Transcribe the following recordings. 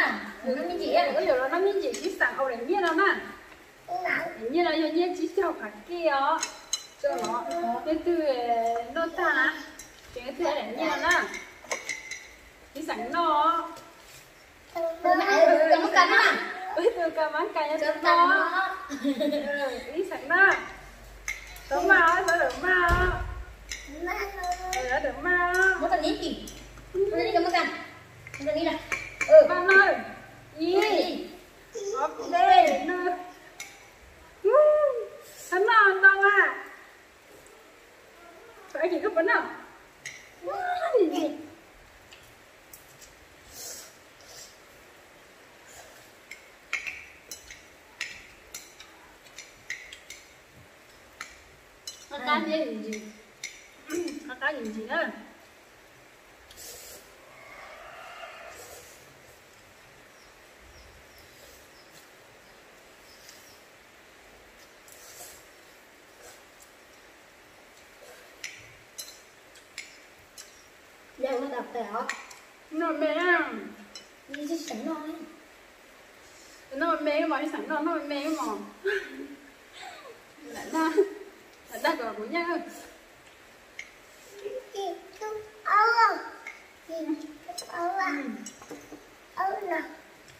nè. Đừng có gì á. có điều là nó như gì chỉ sẵn ở đánh nhiên đâu nè. Đánh nhiên là do nhiên chỉ theo cả kia cho nó cái từ nó ta cái thứ đánh nhiên nè chỉ sẵn nó Kamu kan nè. từ cả máng cày cho nó ý sẵn đó đúng mà sao được mà được mà Mau tadi ki. Tadi kamu kan. Tadi lah. Bạn ơi gì ok nó hắn non đâu à phải gì cấp vấn nào gì cá gì cá gì đó Giờ nó đập tẹo. nó mẹ Đi chứ sẵn rồi. nó mẹ mà sẵn nó mẹ mà là ta gọi của nhau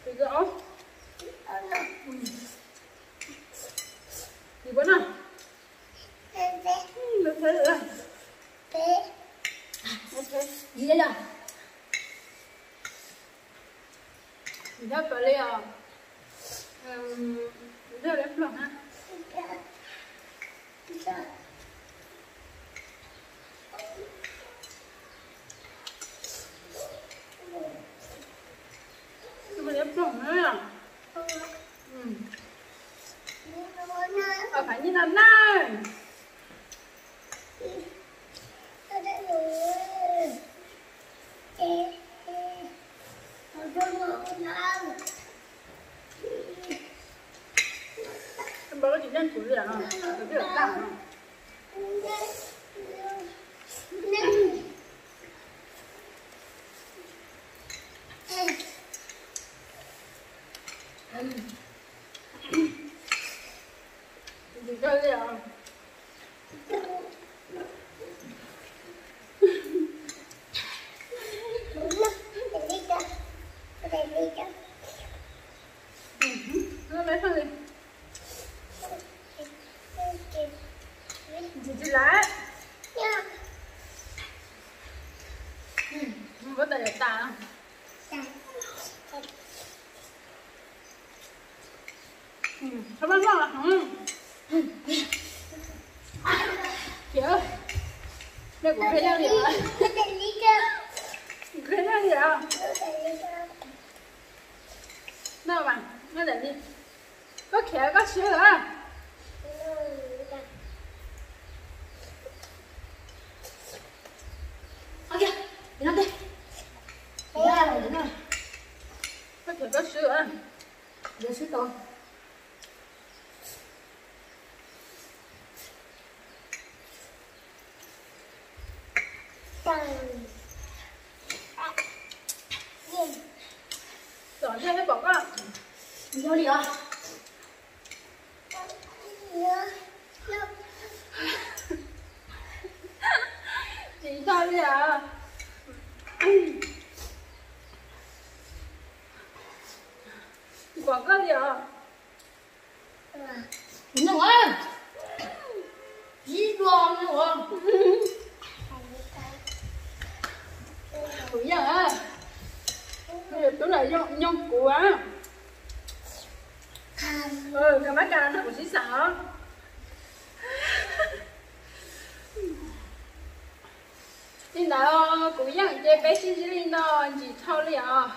được rồi gì bữa nào được thế rồi Gì đây nào? mình thấy phải lấy rất đẹp lòng ha mình đẹp lòng nữa phải như nào này em bảo chị nhân chủ gì à? Cái việc làm không? Chị chơi gì à? Nó lấy thôi đi. Chị lá. Không có tay tà không? Không ăn ngon à? Chị ơi. Đây của cái gì ạ? Cái gì ạ? Đâu mà, nó để đi. Có khẽ có sữa hả? Ok, đi làm đi. Đúng rồi. Có khẽ có sữa. Giờ sữa con. Rồi thế nó bỏ con. Vô đi ạ. Chị sao đi à? Chị bỏ con gì à? Đúng rồi. Gì con nữa. Bây giờ á. Bây giờ tôi lại nhông của á. Cái bát cà nó của chị sợ. Đi nào, cũng yang chơi bé xin xin đi nào, chị thao liệu.